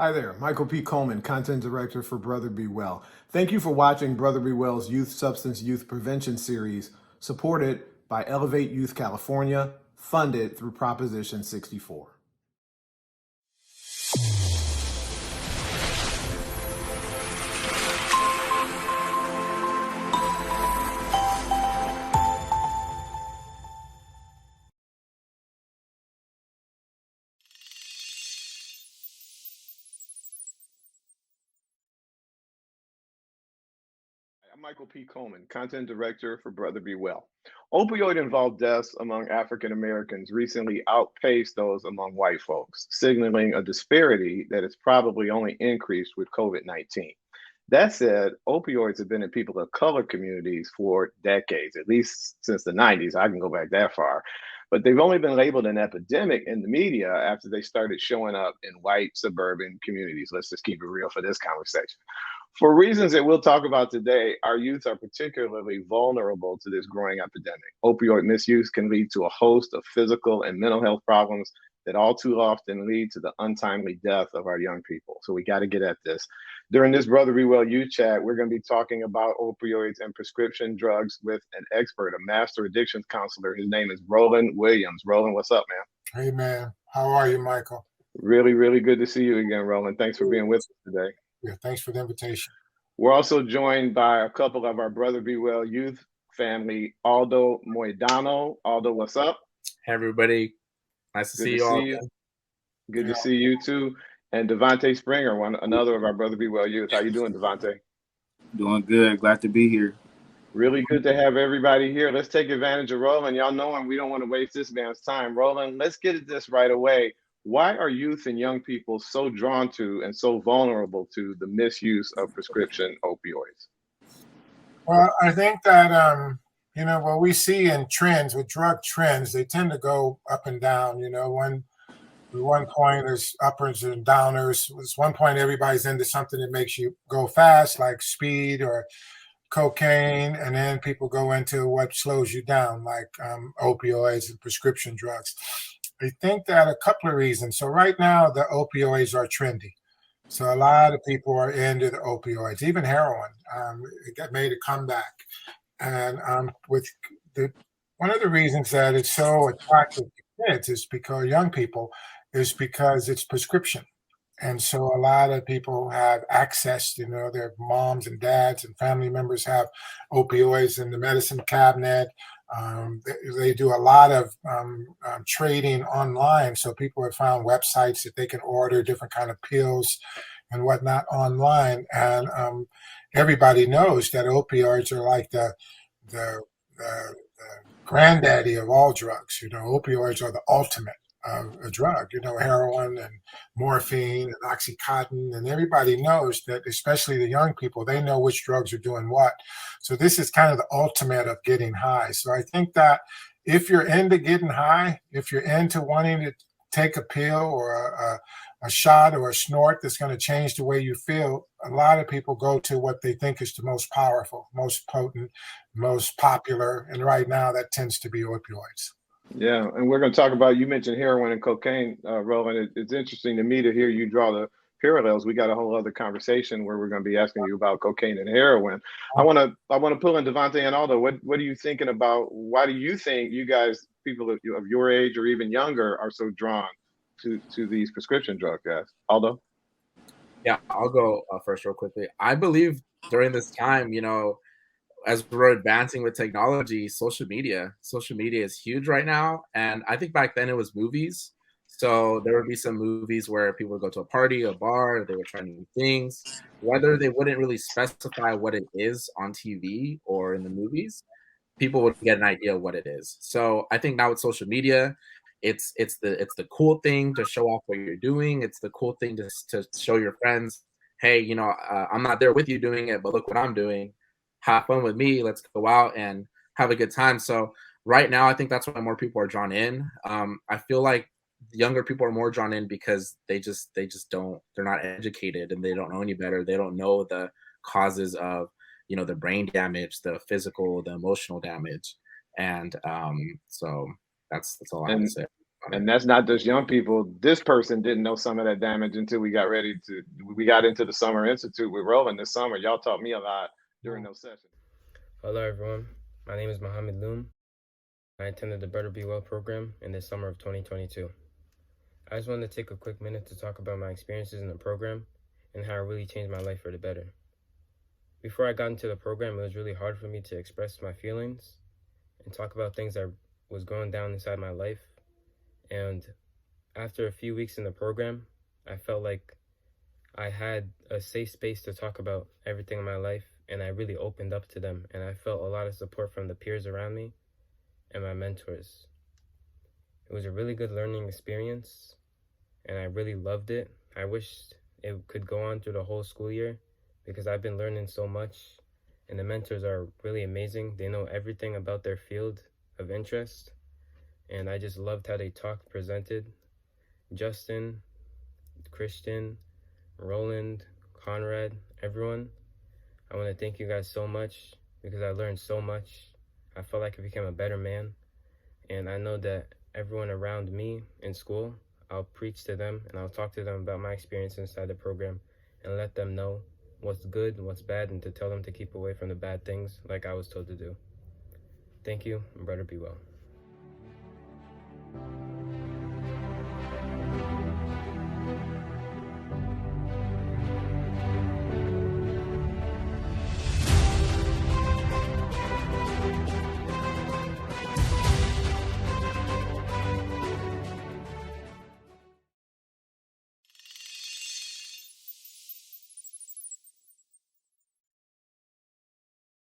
Hi there, Michael P. Coleman, Content Director for Brother Be Well. Thank you for watching Brother Be Well's Youth Substance Youth Prevention Series, supported by Elevate Youth California, funded through Proposition 64. I'm Michael P. Coleman, Content Director for Brother Be Well. Opioid-involved deaths among African Americans recently outpaced those among white folks, signaling a disparity that has probably only increased with COVID-19. That said, opioids have been in people of color communities for decades, at least since the 90s. I can go back that far. But they've only been labeled an epidemic in the media after they started showing up in white suburban communities. Let's just keep it real for this conversation. For reasons that we'll talk about today, our youth are particularly vulnerable to this growing epidemic. Opioid misuse can lead to a host of physical and mental health problems that all too often lead to the untimely death of our young people. So we got to get at this. During this Brother Be Well Youth Chat, we're going to be talking about opioids and prescription drugs with an expert, a master addictions counselor. His name is Roland Williams. Roland, what's up, man? Hey, man. How are you, Michael? Really, really good to see you again, Roland. Thanks for being with us today. Yeah, thanks for the invitation. We're also joined by a couple of our Brother Be Well youth family, Aldo Mohedano. Aldo, what's up? Hey, everybody. Nice to see you all. Good to see you too. And Devontae Springer, another of our Brother Be Well youth. How you doing, Devontae? Doing good. Glad to be here. Really good to have everybody here. Let's take advantage of Roland. Y'all know him. We don't want to waste this man's time. Roland, let's get at this right away. Why are youth and young people so drawn to and so vulnerable to the misuse of prescription opioids? Well, I think that, what we see in trends with drug trends, they tend to go up and down. At one point there's uppers and downers. At one point everybody's into something that makes you go fast, like speed or cocaine, and then people go into what slows you down, like opioids and prescription drugs. I think that a couple of reasons. So right now, the opioids are trendy. So a lot of people are into the opioids, even heroin. It made a comeback. And one of the reasons that it's so attractive to kids is because young people is because it's prescription. And so a lot of people have access, their moms and dads and family members have opioids in the medicine cabinet. They do a lot of trading online. So people have found websites that they can order different kind of pills and whatnot online. And everybody knows that opioids are like the granddaddy of all drugs. Opioids are the ultimate a drug, heroin and morphine and Oxycontin, and everybody knows that, especially the young people, they know which drugs are doing what. So this is kind of the ultimate of getting high. So I think that if you're into getting high, if you're into wanting to take a pill or a shot or a snort that's going to change the way you feel, a lot of people go to what they think is the most powerful, most potent, most popular, and right now that tends to be opioids. Yeah, and we're going to talk about, you mentioned heroin and cocaine, Roland. It's interesting to me to hear you draw the parallels. We got a whole other conversation where we're going to be asking you about cocaine and heroin. I want to pull in Devontae and Aldo. What are you thinking about? Why do you think you guys, people of your age or even younger, are so drawn to these prescription drugs, guys? Aldo? Yeah, I'll go first real quickly. I believe during this time, as we're advancing with technology, social media is huge right now. And I think back then it was movies. So there would be some movies where people would go to a party, a bar, they would try new things, whether they wouldn't really specify what it is on TV or in the movies, people would get an idea of what it is. So I think now with social media, it's the cool thing to show off what you're doing. It's the cool thing to show your friends, hey, I'm not there with you doing it, but look what I'm doing. Have fun with me. Let's go out and have a good time. So right now, I think that's why more people are drawn in. I feel like younger people are more drawn in because they just don't, they're not educated and they don't know any better. They don't know the causes of, the brain damage, the physical, the emotional damage. And so that's all I have to say. And that's not just young people. This person didn't know some of that damage until we got into the Summer Institute with Roland this summer. Y'all taught me a lot during those sessions. Hello, everyone. My name is Mohammed Loom. I attended the Better Be Well program in the summer of 2022. I just wanted to take a quick minute to talk about my experiences in the program and how it really changed my life for the better. Before I got into the program, it was really hard for me to express my feelings and talk about things that was going down inside my life. And after a few weeks in the program, I felt like I had a safe space to talk about everything in my life, and I really opened up to them, and I felt a lot of support from the peers around me and my mentors. It was a really good learning experience, and I really loved it. I wished it could go on through the whole school year because I've been learning so much, and the mentors are really amazing. They know everything about their field of interest, and I just loved how they talked, presented. Justin, Christian, Roland, Conrad, everyone, I want to thank you guys so much because I learned so much. I felt like I became a better man, and I know that everyone around me in school, I'll preach to them and I'll talk to them about my experience inside the program and let them know what's good and what's bad, and to tell them to keep away from the bad things like I was told to do. Thank you, and brother be well.